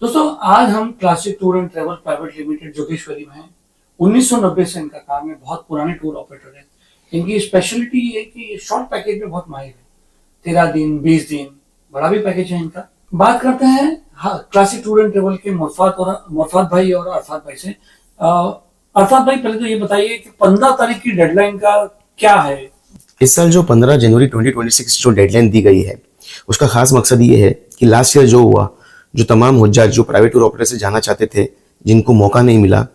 दोस्तों आज हम classic tour and travel private limited Jogeshwari में हैं। 1990 से इनका काम है, बहुत पुराने टूर ऑपरेटर है। इनकी स्पेशलिटी ये है कि शॉर्ट पैकेज में बहुत माहिर है। 13 दिन 20 दिन बड़ा भी पैकेज है इनका। बात करते हैं क्लासिक टूर एंड ट्रेवल के मोरफात भाई और अरफात भाई से। अरफात भाई, पहले तो ये बताइए कि 15 तारीख की डेडलाइन का क्या है। इस साल जो 15 जनवरी 2026 जो डेडलाइन दी गई है, उसका खास मकसद ये है कि लास्ट ईयर जो हुआ, जो तमाम हुज्जाज जो प्राइवेट टूर ऑपरेटर से जाना चाहते थे, जिनको मौका नहीं मिला,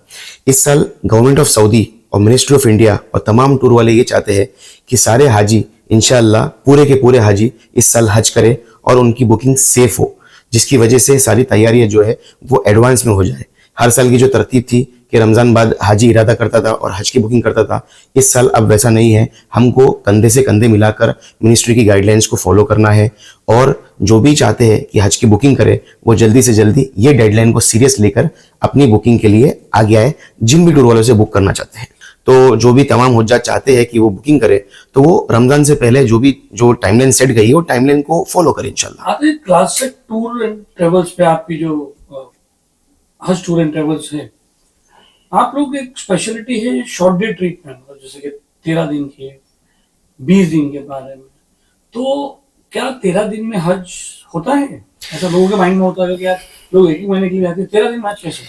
इस साल गवर्नमेंट ऑफ सऊदी और मिनिस्ट्री ऑफ इंडिया और तमाम टूर वाले ये चाहते हैं कि सारे हाजी इंशाअल्लाह पूरे के पूरे हाजी इस साल हज करें और उनकी बुकिंग सेफ हो, जिसकी वजह से सारी तैयारियां जो है वो एडवांस में हो जाए। हर साल की जो तरतीब थी कि रमजान बाद हाजी इरादा करता था और हज की बुकिंग करता था, इस साल अब वैसा नहीं है। हमको कंधे से कंधे मिलाकर मिनिस्ट्री की गाइडलाइंस को फॉलो करना है और जो भी चाहते हैं कि हज की बुकिंग करे वो जल्दी से जल्दी ये डेडलाइन को सीरियस लेकर अपनी बुकिंग के लिए आगे आए, जिन भी टूर वालों से बुक करना चाहते हैं। तो जो भी तमाम हुज्जाज चाहते हैं कि वो बुकिंग करे, तो वो रमजान से पहले जो टाइमलाइन सेट गई है वो टाइमलाइन को फॉलो करें इंशाल्लाह। आते क्लासिक टूर एंड ट्रेवल्स पे आपकी जो हज टूर एंड ट्रेवल्स है, आप लोग एक स्पेशलिटी है शॉर्ट डे ट्रिप में, मतलब जैसे कि 13 दिन की 20 दिन के बारे में। तो क्या 13 दिन में हज होता है? ऐसा लोगों के माइंड में होता है कि यार लोग एक ही महीने के लिए आते हैं, 13 दिन में हज कैसे?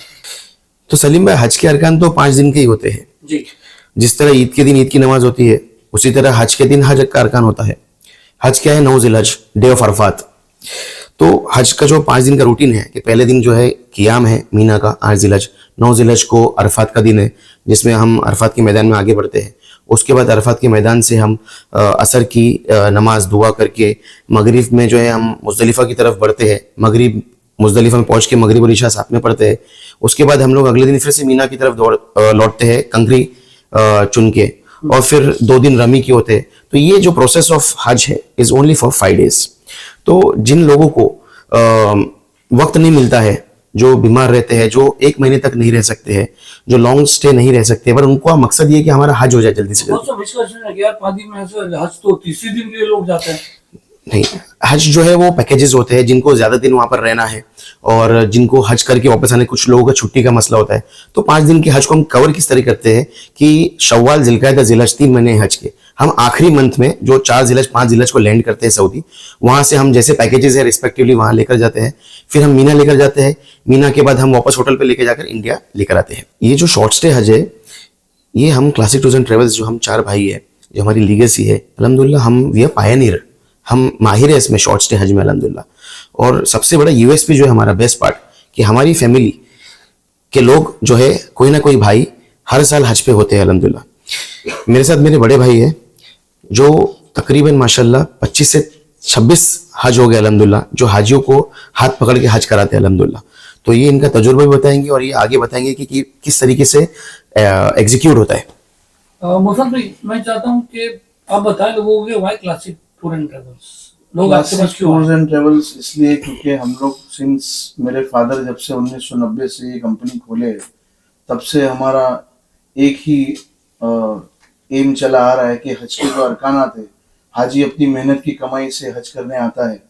तो सलीम भाई, हज के अरकान तो 5 दिन के ही होते हैं जी। जिस तरह ईद के दिन ईद की नमाज होती है, उसी तरह हज के दिन हज का अरकान होता है। हज क्या है? 9 जिलहज, डे ऑफ अरफात। तो हज का जो 5 दिन का रूटीन है कि पहले दिन जो है कियाम है मीना का 8 जिलहज, 9 जिलहज को अरफात का दिन है जिसमें हम अरफात के मैदान में आगे बढ़ते हैं। उसके बाद अरफात के मैदान से हम असर की नमाज दुआ करके मगरिब में जो है हम मुजदलिफा की तरफ बढ़ते हैं। मगरिब मुजदलिफा में पहुंच के मगरिब और इशा साथ में पढ़ते हैं। उसके बाद हम लोग अगले दिन फिर से मीना की तरफ लौटते हैं कंकरी चुन के, और फिर 2 दिन रमी के होते हैं। तो ये जो प्रोसेस ऑफ हज है इज ओनली फॉर 5 डेज। तो जिन लोगों को वक्त नहीं मिलता है, जो बीमार रहते हैं, जो 1 महीने तक नहीं रह सकते हैं, जो लॉन्ग स्टे नहीं रह सकते, पर उनको मकसद ये कि हमारा हज हो जाए जल्दी से जल्दी। 5 दिन में हज तो तीसरे दिन के लिए लोग जाते हैं। नहीं, हज जो है वो पैकेजेस होते हैं जिनको ज्यादा दिन वहां पर रहना है और जिनको हज करके वापस आने, कुछ लोगों का छुट्टी का मसला होता है। तो 5 दिन के हज को हम कवर किस तरह करते हैं कि शव्वाल, जिलकायदा, जिलहज 3 महीने हज के हम आखिरी मंथ में जो 4 जिलहज 5 जिलहज को लैंड करते हैं सऊदी, वहां से हम जैसे पैकेजेस है रिस्पेक्टिवली वहां लेकर जाते हैं। फिर हम मीना लेकर जाते हैं। मीना के बाद हम वापस होटल पे लेकर जाकर इंडिया लेकर आते हैं। ये जो शॉर्ट स्टे हज है, ये हम क्लासिक टूर्स एंड ट्रेवल्स जो हम 4 भाई है, जो हमारी लीगेसी है, अल्हम्दुलिल्लाह हम वी आर पायनियर, हम माहिर है इसमें शॉर्ट स्टे हज में अल्हम्दुलिल्लाह। और सबसे बड़ा यूएसपी जो है हमारा बेस्ट पार्ट कि हमारी फैमिली के लोग जो है कोई ना कोई भाई हर साल हज पे होते हैं अल्हम्दुलिल्लाह। मेरे साथ मेरे बड़े भाई है जो तकरीबन माशाल्लाह 25 से 26 हज हो गए अल्हम्दुलिल्लाह, जो हाजियों को हाथ पकड़ के हज कराते हैं अल्हम्दुलिल्लाह। तो ये इनका तजुर्बा भी बताएंगे और ये आगे बताएंगे कि किस तरीके से एग्जीक्यूट होता है। मोहसन भाई, मैं चाहता हूँ कि आप बताएं लोगों को why classic tour and travels, लोग आपके पास क्यों टूर्स एंड ट्रेवल्स इसलिए क्योंकि हम लोग सिंस मेरे फादर जब से 1990 से ये कंपनी खोले, तब से हमारा एक ही एम चला आ रहा है कि हज के जो अरकानात है, हाजी अपनी मेहनत की कमाई से हज करने आता है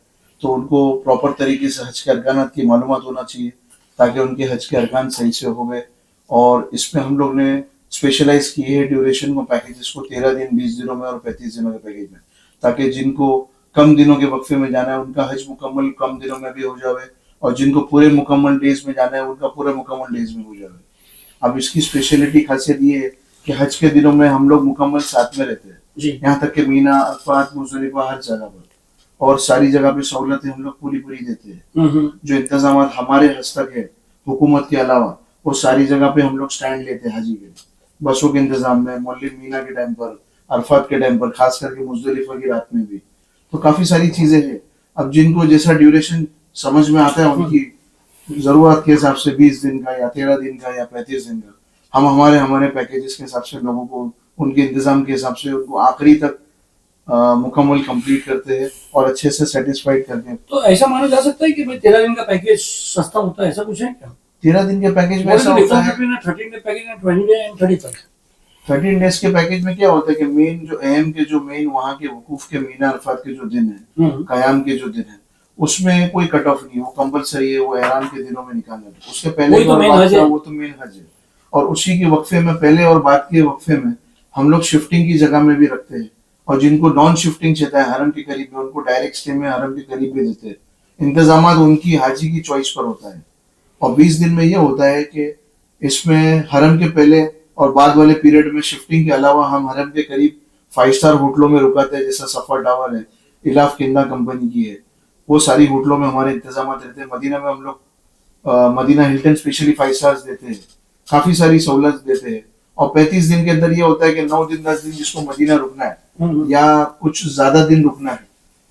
तो उनको प्रॉपर तरीके से हज के अरकानात की मालूमात होना चाहिए ताकि उनके हज के अरकान सही से हो गए। और इसमें हम लोग ने स्पेशलाइज किए है ड्यूरेशन को, पैकेजेस को 13 दिन 20 दिनों में और 35 दिनों के पैकेज में, ताकि जिनको कम दिनों के वक्फे में जाना है उनका हज मुकम्मल कम दिनों में भी हो जाए और जिनको पूरे मुकम्मल डेज में जाना है उनका पूरे मुकम्मल डेज में हो जाए। अब इसकी स्पेशलिटी खासियत ये है कि हज के दिनों में हम लोग मुकम्मल साथ में रहते हैं, यहाँ तक कि मीना, अरफात, मुजदलिफा, हर जगह पर, और सारी जगह पे सहूलतें हम लोग पूरी देते हैं। जो इंतजाम हमारे हस्तक है हुकूमत के अलावा, वो सारी जगह पे हम लोग स्टैंड लेते हैं हाजी के, बसों के इंतजाम में, मौलिद मीना के टाइम पर, अरफात के टाइम पर, खास करके मुजदलिफा की रात में भी। तो काफी सारी चीजें हैं। अब जिनको जैसा ड्यूरेशन समझ में आता है उनकी जरूरत के हिसाब से 20 दिन का या 13 दिन का या 35 दिन का हम हमारे पैकेजेस के हिसाब से लोगों को उनके इंतजाम के हिसाब से उनको आखिरी तक मुकम्मल कंप्लीट करते हैं और अच्छे से सेटिस्फाइड करते हैं। तो ऐसा माना जा सकता है कि भाई 13 दिन का पैकेज सस्ता होता है, ऐसा कुछ है क्या? 13 दिन के पैकेज में ऐसा होता है 13 day package and 20 day and 35। 13 days के पैकेज में क्या होता है कि मेन जो अहम के जो मेन वहाँ के वकूफ के मीना अरफात के जो दिन है, कयाम के जो दिन है, उसमें कोई कट ऑफ नहीं है, वो कंपलसरी है, वो एहराम के दिनों में निकालना है। उसके पहले वही तो और main बाद हज का है। वो तो मेन हज है। और उसी के वक्फे में, पहले और बाद के वक्फे में हम लोग शिफ्टिंग की जगह में भी रखते हैं, और जिनको नॉन शिफ्टिंग चाहता है हरम के करीब में, उनको डायरेक्ट स्टे में हरम के करीब भी देते हैं। इंतजामात उनकी हाजी की चॉइस पर होता है। और 20 दिन में ये होता है कि इसमें हरम के पहले और बाद वाले पीरियड में शिफ्टिंग के अलावा हम हरम के करीब 5 स्टार होटलों में रुकाते हैं, जैसा सफर टावर है, इलाफ किन्ना कंपनी की है, वो सारी होटलों में हमारे इंतजाम रहते हैं। मदीना में हम लोग मदीना हिल्टन स्पेशली 5 स्टार्स देते हैं, काफी सारी सहूलत देते हैं। और 35 दिन के अंदर ये होता है कि 9 दिन 10 दिन जिसको मदीना रुकना है या कुछ ज्यादा दिन रुकना है,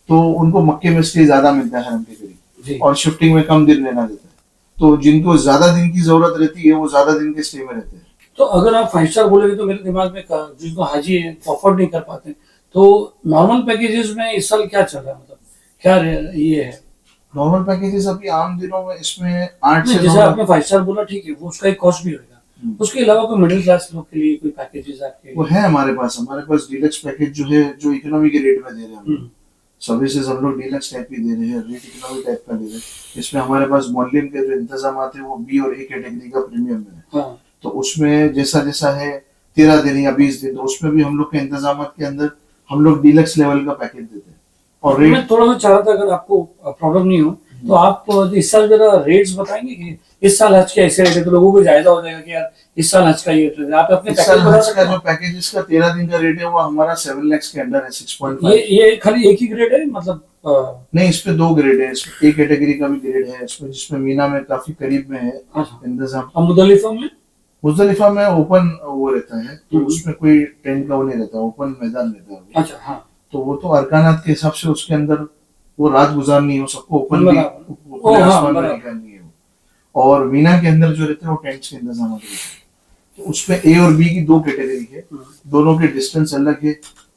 तो उनको मक्के में स्टे ज्यादा मिलता है हरम के जी। करीब, और शिफ्टिंग में कम दिन रहना देता है। तो जिनको ज्यादा दिन की जरूरत रहती है वो ज्यादा दिन के स्टे में रहते हैं। तो अगर आप 5 स्टार बोलेंगे तो मेरे दिमाग में जिनको हाजी अफोर्ड नहीं कर पाते, तो नॉर्मल पैकेजेस में इस साल क्या चल रहा है, मतलब क्या ये है? नॉर्मल पैकेजेस अभी आम दिनों में इसमें 8 नहीं, से जैसे 9 आपने 5 स्टार बोला, ठीक है, वो उसका एक कॉस्ट भी होगा। उसके अलावा कोई मिडिल क्लास लोग के लिए कोई पैकेजेस आपके? वो है हमारे पास डीलक्स पैकेज जो है, जो इकोनॉमी के रेट में दे रहे हैं हम। सर्विसेज हम लोग डीलक्स टाइप की दे रहे हैं, रेट इकोनॉमी टाइप का दे रहे हैं। इसमें हमारे पास मोलिम के जो इंतजाम है वो बी और ए कैटेगरी का प्रीमियम है। हाँ। तो उसमें जैसा जैसा है 13 दिन या 20 दिन, तो उसमें भी हम लोग के इंतजाम के अंदर हम लोग डीलक्स लेवल का पैकेज देते हैं। और रेट मैं थोड़ा सा चाह रहा था, अगर आपको प्रॉब्लम नहीं हो तो आप इस साल जरा रेट्स बताएंगे कि इस साल हज के ऐसे रेट है, तो लोगों को जायजा हो जाएगा कि यार इस साल हज का ये रेट है। आप अपने इस साल पैकेज बता हज का सकते जो हैं? पैकेज इसका 13 दिन का रेट है वो हमारा 7 lakhs के अंडर है, 6.5। ये खाली एक ही ग्रेड है, मतलब नहीं, इस पे 2 ग्रेड है। इसमें ए कैटेगरी का भी ग्रेड है इसमें, जिसमें मीना में काफी करीब में है अच्छा। इंतजाम। अब मुजल्लिफा में? मुजदलिफा में ओपन वो रहता है, तो उसमें कोई टेंट का वो नहीं रहता, ओपन मैदान रहता है वो। अच्छा, हाँ। तो वो तो अरकानात के हिसाब से उसके अंदर वो रात गुजारनी हो, सबको ओपन भी बराबर। खुले हाँ, आसमान में बराबर। निकालनी है वो। और मीना के अंदर जो रहते हैं वो टेंट्स के इंतजाम रहते हैं। तो उसमें ए और बी की 2 कैटेगरी है, दोनों के डिस्टेंस अलग है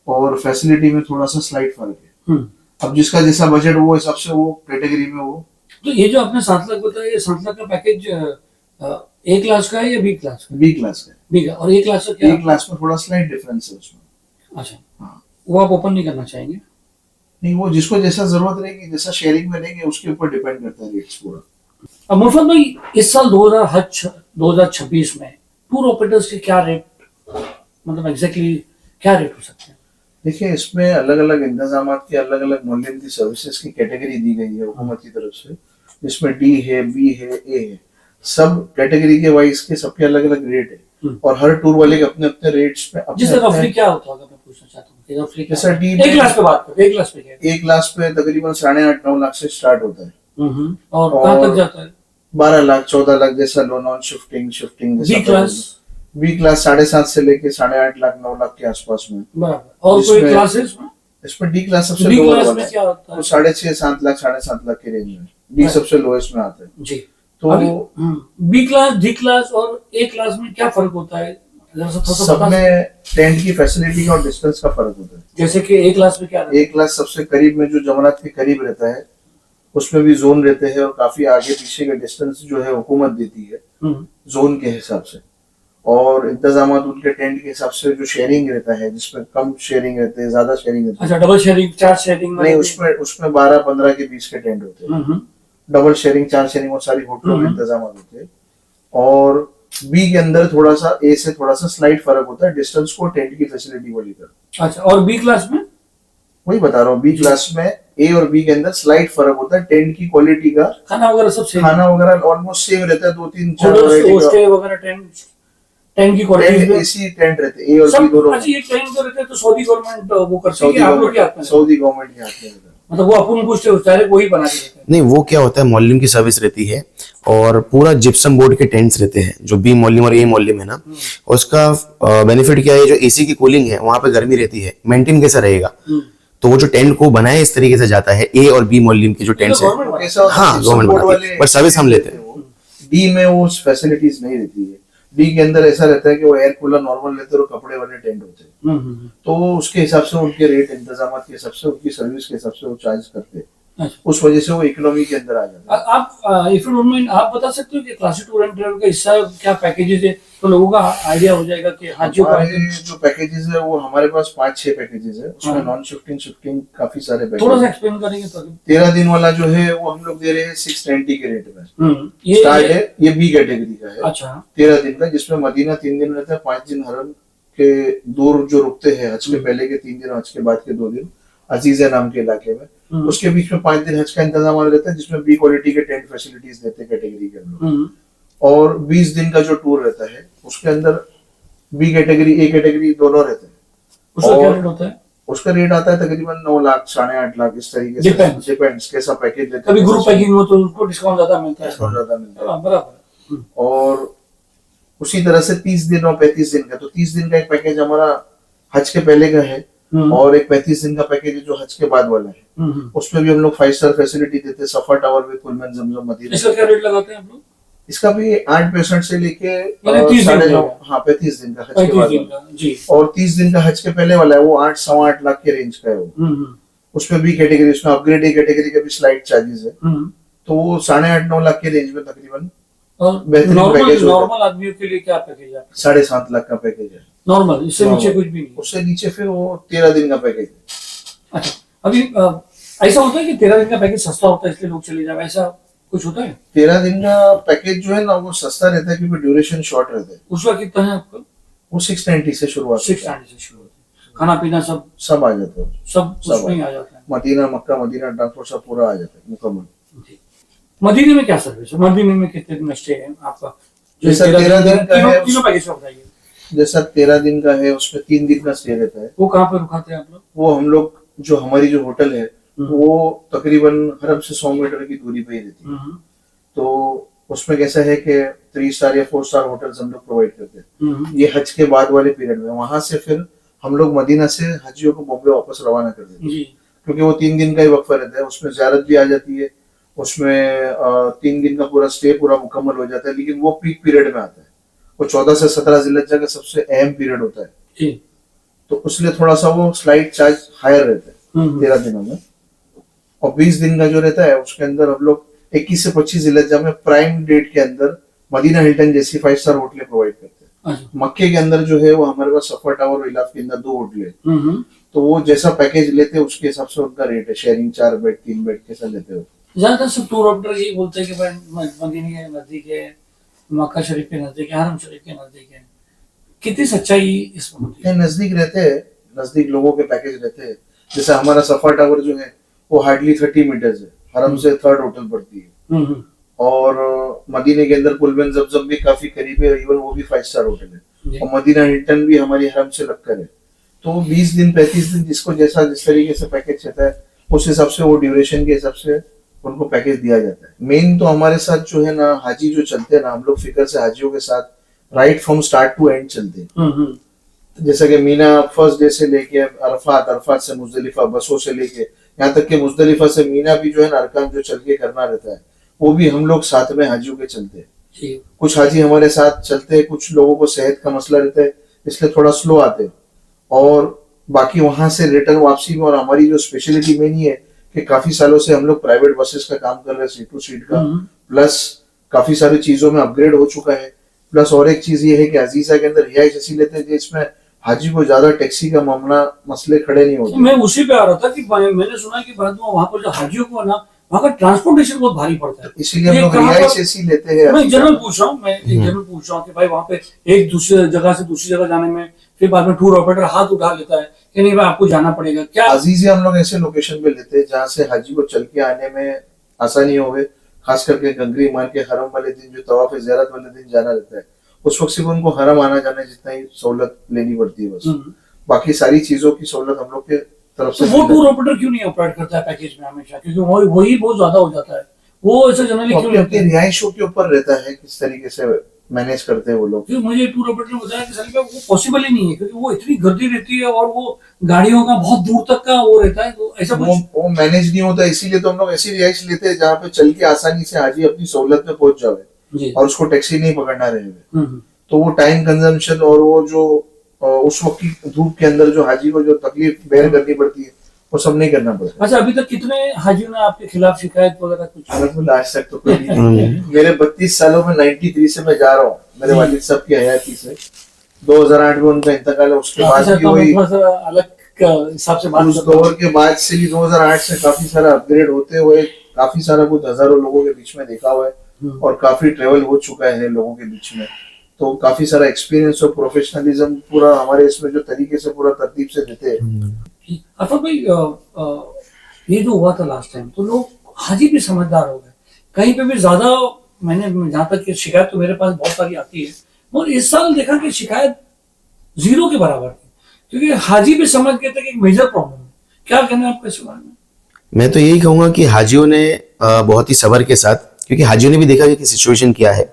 और फैसिलिटी में थोड़ा सा स्लाइट फर्क है। अब जिसका जैसा बजट वो हिसाब से वो कैटेगरी में वो। तो ये जो आपने 7 लाख बताया, ये 7 लाख का पैकेज ए क्लास का है या बी क्लास का? बी क्लास का बी का। और ए क्लास का क्या? ए क्लास में थोड़ा स्लाइट डिफरेंस है उसमें। अच्छा, हाँ, वो आप ओपन नहीं करना चाहेंगे? नहीं, वो जिसको जैसा जरूरत रहेगी, जैसा शेयरिंग में रहेंगे उसके ऊपर डिपेंड करता है रेट्स पूरा। अब मुफत भाई, इस साल 2026 में टूर ऑपरेटर्स के क्या रेट, मतलब एग्जैक्टली क्या रेट हो सकते हैं? देखिए, इसमें अलग अलग इंतजाम के अलग अलग मूल्य की सर्विसेज की कैटेगरी दी गई है हुकूमत की तरफ से, जिसमें डी है, बी है, ए है। सब कैटेगरी के वाइज के सबके अलग अलग रेट है, और हर टूर वाले के अपने अपने रेट्स में जिससे रफली क्या होता होगा, मैं पूछना चाहता हूँ कि रफली जैसा डी एक क्लास पे बात करते हैं, एक क्लास पे क्या है? एक क्लास पे तकरीबन 8.5-9 लाख से स्टार्ट होता है, और कहाँ तक जाता है? 12 लाख 14 लाख जैसा लो, non shifting shifting. B class? B class 7.5 से लेके 8.5 लाख 9 लाख के आसपास में। बराबर। और कोई इसमें- क्लासेस में? इसमें डी क्लास सबसे बी लोअर क्लास वाला में क्या है, होता है? वो 6.5-7 लाख 7.5 लाख के रेंज में डी हाँ। सबसे लोएस्ट में आता है। जी। तो बी क्लास, डी क्लास और ए क्लास में क्या फर्क होता है, जरा सा थोड़ा सा सब बता सकते हैं? में टेंट की फैसिलिटी और डिस्टेंस का फर्क होता है। जैसे कि ए क्लास में क्या रहता है? एक क्लास सबसे करीब में जो जमरात के करीब रहता है, उसमें भी जोन रहते हैं, और काफी आगे पीछे का डिस्टेंस जो है हुकूमत देती है जोन के हिसाब से, और इंतजाम उनके टेंट के हिसाब से जो शेयरिंग रहता है, जिसमें कम शेयरिंग रहते हैं, ज्यादा शेयरिंग रहती है। अच्छा, डबल शेयरिंग, 4 शेयरिंग में? नहीं, उसमें 12-15 के 20 के टेंट होते हैं। डबल शेयरिंग, 4 शेयरिंग वो सारी होटलों में इंतजाम होते हैं। और बी के अंदर थोड़ा सा ए से थोड़ा सा स्लाइट फर्क होता है डिस्टेंस को टेंट की फैसिलिटी को लेकर। अच्छा, और बी क्लास में? वही बता रहा हूँ, बी क्लास में ए और बी के अंदर स्लाइट फर्क होता है टेंट की क्वालिटी का। खाना वगैरह सब सेम? खाना वगैरह ऑलमोस्ट सेम रहता है, 2-3-4 स्टे वगैरह, टेंट की क्वालिटी एसी टेंट रहते हैं, ए और बी सब। दोनों। अच्छा, ये टेंट जो रहते हैं तो सऊदी गवर्नमेंट वो करती है कि आप लोग क्या करते हैं? सऊदी गवर्नमेंट के हाथ में रहता है। मतलब वो अपन कुछ डायरेक्ट वही बना के देते हैं? नहीं, वो क्या होता है, मॉल्यूम की सर्विस रहती है और पूरा जिप्सम बोर्ड के टेंट्स रहते हैं जो बी मॉल्यूम और ए मॉल्यूम है ना, उसका बेनिफिट क्या है, जो एसी की कूलिंग है वहां पे गर्मी रहती है, मेंटेन कैसा रहेगा, तो वो जो टेंट को बनाए इस तरीके से जाता है, ए और बी मॉल्यूम के जो टेंट्स है। ऐसा होता है, हाँ, जिप्सम गवर्नमेंट बोर्ड बनाती है, वाले पर सर्विस हम लेते हैं। डी में वो फैसिलिटीज नहीं रहती है। डी के अंदर ऐसा रहता है कि वो एयर कूलर नॉर्मल लेते हैं और कपड़े वाले टेंट होते हैं, तो उसके हिसाब से उनके रेट इंतजाम के हिसाब से, उनकी सर्विस के हिसाब से वो चार्ज करते हैं। अच्छा। उस वजह से वो इकोनॉमी के अंदर आ जाता है। आप इफ यू डोंट माइंड आप बता सकते हो कि क्लासिक टूर एंड ट्रैवल का हिस्सा क्या पैकेजेस है, तो लोगों का आइडिया हो जाएगा कि हाजियों का हमारे जो पैकेजेस है वो हमारे पास 5-6 पैकेजेस है, उसमें हाँ। नॉन शिफ्टिंग शिफ्टिंग काफी सारे थोड़ा पैकेज सा है। एक्सप्लेन करेंगे तो 13 दिन वाला जो है वो हम लोग दे रहे हैं 690 के रेट में। ये स्टार्ट है, ये बी कैटेगरी का है, अच्छा 13 दिन का, जिसमें मदीना 3 दिन रहता है, 5 दिन हरम के दूर जो रुकते हैं, हज के पहले के 3 दिन, हज के बाद के 2 दिन अजीजा नाम के इलाके में, उसके बीच में 5 दिन हज का इंतजाम रहता है, जिसमें बी क्वालिटी के टेंट फैसिलिटीज देते हैं कैटेगरी के लोग। और 20 दिन का जो टूर रहता है उसके अंदर बी कैटेगरी ए कैटेगरी दोनों रहते हैं। उसका क्या और रेट होता है? उसका रेट आता है तकरीबन 9 लाख 8.5 लाख इस तरीके से, Depends. डिपेंड्स कैसा पैकेज लेते कभी हैं, ग्रुप पैकिंग हो तो उसको डिस्काउंट ज्यादा मिलता है। डिस्काउंट ज्यादा मिलता है। हाँ, बराबर। और उसी तरह से 30 दिन और 35 दिन का, तो 30 दिन का एक पैकेज हमारा हज के पहले का है, और एक 35 दिन का पैकेज है जो हज के बाद वाला है। उसमें भी हम लोग 5 स्टार फैसिलिटी देते हैं, सफर टावर भी, पुलमैन जमजम मदीना। इसका क्या रेट लगाते हैं आप लोग? इसका भी 8% से लेके यानी 30 दिन 9.5, का। हाँ 35 दिन का हज के 35 बाद दिन वाला। का जी। और 30 दिन का हज के पहले वाला है वो 8-8.25 लाख के रेंज का है वो। उसमें भी कैटेगरी, उसमें अपग्रेड ए कैटेगरी का भी स्लाइड चार्जेस है, तो वो 8.5-9 लाख के रेंज में तकरीबन और बेहतरीन नॉर्मल पैकेज होता है। नॉर्मल आदमियों के लिए क्या पैकेज है? 7.5 लाख का पैकेज है नॉर्मल, इससे नीचे कुछ भी नहीं। उससे नीचे फिर वो 13 दिन का पैकेज है। अच्छा, अभी ऐसा होता है कि 13 दिन का पैकेज सस्ता होता है इसलिए लोग चले जाए, ऐसा कुछ होता है? 13 दिन का पैकेज जो है ना वो सस्ता रहता है क्योंकि ड्यूरेशन शॉर्ट रहता है। उसका कितना है आपका? वो 690 से शुरुआत होता है। 690 से शुरू होता है, खाना पीना सब सब आ जाता है, सब उसमें ही आ जाता है। मदीना मक्का मदीना ट्रांसपोर्ट सब पूरा आ जाता है मुकम्मल। जी। मदीने में क्या सर्विस है? मदीने में कितने दिन स्टे है आपका? जैसा 13 दिन का है, तीनों पैकेज का बताइए। जैसा 13 दिन का है उसमें 3 दिन का स्टे रहता है। वो कहाँ पे रुकाते हैं आप लोग? वो हम लोग जो हमारी जो होटल है वो तकरीबन हरम से 100 मीटर की दूरी पे ही रहती है। तो उसमें कैसा है कि 3 स्टार या 4 स्टार होटल्स हम लोग प्रोवाइड करते हैं। ये हज के बाद वाले पीरियड में, वहां से फिर हम लोग मदीना से हाजियों को बॉम्बे वापस रवाना कर देते हैं, जी। क्योंकि वो 3 दिन का ही वक्फा रहता है, उसमें ज़ियारत भी आ जाती है, उसमें 3 दिन का पूरा स्टे पूरा मुकम्मल हो जाता है। लेकिन वो पीक पीरियड में आता है, वो 14 से 17 जिल्हज्जा का सबसे अहम पीरियड होता है, जी। तो इसलिए थोड़ा सा वो स्लाइड चार्ज हायर रहता है 13 दिनों में। और 20 दिन का जो रहता है उसके अंदर हम लोग 21 से 25 जिल्हज्जा में प्राइम डेट के अंदर मदीना हिल्टन जैसी 5 स्टार होटलें प्रोवाइड करते हैं। अच्छा। मक्के के अंदर जो है वो हमारे पास सफर टावर और इलाफ के अंदर 2 होटलें हैं, तो वो जैसा पैकेज लेते हैं उसके हिसाब से उनका रेट है, शेयरिंग 4 बेड 3 बेड कैसा लेते हो। ज्यादातर सब टूर ऑपरेटर यही बोलते हैं कि भाई मदीने के नजदीक है, मक्का शरीफ के नजदीक है, हरम शरीफ के नजदीक है। कितनी सच्चाई इसमें होती है? नजदीक रहते हैं, नजदीक लोगों के पैकेज रहते हैं। जैसे हमारा सफर टावर जो है वो हार्डली 30 मीटर्स है, हरम से 3rd होटल पड़ती है। और मदीने के अंदर पुलमैन जमजम भी काफी करीब है, इवन वो भी 5 स्टार होटल है। और मदीना हिल्टन भी हमारी हरम से लगकर है। तो 20 दिन 35 दिन जिसको जैसा जिस तरीके से पैकेज चाहता है उस हिसाब से वो ड्यूरेशन के हिसाब से उनको पैकेज दिया जाता है। मेन तो हमारे साथ जो है ना हाजी जो चलते हैं ना, हम लोग फिक्र से हाजियों के साथ right from start to end चलते हैं। जैसा कि मीना फर्स्ट डे से लेके अरफात, अरफात से मुजदलिफा, बसों से लेके यहाँ तक कि मुजदलिफा से मीना भी जो है ना अरकान जो चल के करना रहता है वो भी हम लोग साथ में हाजियों के चलते हैं। कुछ हाजी हमारे साथ चलते हैं, कुछ लोगों को सेहत का मसला रहता है इसलिए थोड़ा स्लो आते हैं। और बाकी वहां से रिटर्न वापसी में, और हमारी जो स्पेशलिटी मेन ही है कि काफी सालों से हम लोग प्राइवेट बसेस का काम कर रहे हैं, सीट टू सीट का, प्लस काफी सारी चीजों में अपग्रेड हो चुका है। प्लस और एक चीज ये है कि अजीजा के अंदर रिहाइश ऐसी लेते हैं जिसमें हाजी को ज्यादा टैक्सी का मामला मसले खड़े नहीं होते। मैं उसी पे आ रहा था कि मैंने सुना कि बाद में वहाँ पर जो हाजियों को ना वहाँ का ट्रांसपोर्टेशन बहुत भारी पड़ता है, इसीलिए हम लोग रिहाइश ऐसी लेते हैं। मैं जनरल पूछ रहा हूँ, मैं जनरल पूछ रहा हूँ कि भाई वहाँ पे एक दूसरी जगह से दूसरी जगह जाने में फिर बाद में टूर ऑपरेटर हाथ उठा लेता है कि नहीं भाई आपको जाना पड़ेगा क्या? अजीजिया हम लोग ऐसे लोकेशन पे लेते हैं जहाँ से हाजी को चल के आने में आसानी होवे, खास करके गंगरी मार के हरम वाले दिन जो तवाफ ज़ियारत वाले दिन जाना रहता है, उस वक्त सिर्फ उनको हरम आना जाना जितना ही सहूलत लेनी पड़ती है बस। बाकी सारी चीजों की सहूलत हम लोग के तरफ से। तो वो टूर ऑपरेटर क्यों नहीं ऑपरेट करता है पैकेज में हमेशा? क्योंकि वही बहुत ज्यादा हो जाता है, वो ऐसा जनरली क्यों अपनी रिहाइशों के ऊपर रहता है किस तरीके से मैनेज करते हैं वो लोग। क्योंकि मुझे टूर ऑपरेटर ने बताया कि सर वो पॉसिबल ही नहीं है, क्योंकि वो इतनी गर्दी रहती है और वो गाड़ियों का बहुत दूर तक का वो रहता है, तो ऐसा वो मैनेज नहीं होता। इसीलिए तो हम लोग ऐसी रिहाइश लेते हैं जहाँ पे चल के आसानी से हाजी अपनी सहूलत में पहुंच जाए और उसको टैक्सी नहीं पकड़ना रहे। तो वो टाइम कंजम्पशन और वो जो उस वक्त की धूप के अंदर जो हाजी को जो तकलीफ बेयर करनी पड़ती है वो सब नहीं करना पड़ता। अच्छा, अभी तक कितने हाजियों ने आपके खिलाफ शिकायत वगैरह कुछ? अल्हम्दुलिल्लाह आज तक तो कोई नहीं। मेरे 32 सालों में 93 से मैं जा रहा हूँ, मेरे वालिद साहब की हयाती से। 2008 में उनका इंतकाल है, उसके बाद अच्छा, भी तो वही थोड़ा सा अलग हिसाब से बात उस करता हूँ। दौर के बाद से भी 2008 से काफी सारा अपग्रेड होते हुए काफी सारा कुछ हजारों लोगों के बीच में देखा हुआ है और काफी ट्रेवल हो चुका है लोगों के बीच में, तो काफी सारा एक्सपीरियंस और प्रोफेशनलिज्म पूरा हमारे इसमें जो तरीके से पूरा तरतीब से देते हैं। अरफत भाई, ये जो हुआ था लास्ट टाइम, तो लोग हाजी भी समझदार हो गए, कहीं पे भी ज्यादा। मैंने जहाँ तक कि शिकायत तो मेरे पास बहुत सारी आती है, मगर इस साल देखा कि शिकायत 0 के बराबर थी, क्योंकि हाजी भी समझ गए थे कि एक मेजर प्रॉब्लम है। क्या कहना है आपका इस बारे में? मैं तो यही कहूंगा कि हाजियों ने बहुत ही सब्र के साथ, क्योंकि हाजियों ने भी देखा कि सिचुएशन क्या है,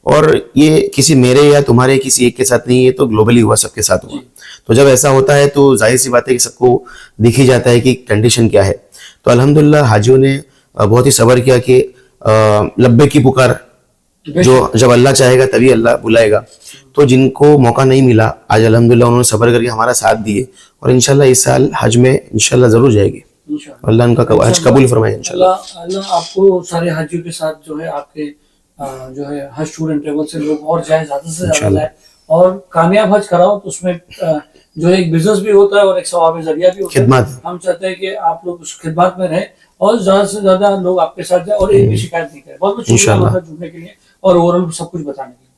और ये किसी मेरे या तुम्हारे किसी एक के साथ नहीं, ये तो ग्लोबली हुआ, सबके साथ हुआ। तो जब ऐसा होता है तो जाहिर सी बात है कि सबको दिख ही जाता है कि कंडीशन क्या है। तो अल्हम्दुलिल्लाह हाजियों ने बहुत ही सब्र किया कि लब्बे की पुकार, जो जब अल्लाह चाहेगा तभी अल्लाह बुलाएगा। तो जिनको मौका नहीं मिला, आज अल्हम्दुलिल्लाह उन्होंने सब्र करके हमारा साथ दिए, और इंशाल्लाह इस साल हज में इंशाल्लाह जरूर जाएगी। इंशाअल्लाह अल्लाह उनका हज कबूल फरमाए इंशाल्लाह। अल्लाह आपको सारे हाजियों के साथ जो है आपके जो है हज टूर एंड ट्रेवल से लोग और जाए, ज्यादा से ज्यादा इंशाल्लाह। जाए और कामयाब हज कराओ। तो उसमें जो है एक बिजनेस भी होता है और एक सवाब जरिया भी होता है। खिदमत। हम चाहते हैं कि आप लोग उस खिदमत में रहें और ज्यादा से ज्यादा लोग आपके साथ जाए और एक भी शिकायत नहीं करें। बहुत बहुत शुक्रिया इंशाल्लाह। हमारे साथ जुड़ने के लिए और ओवरऑल सब कुछ बताने के लिए।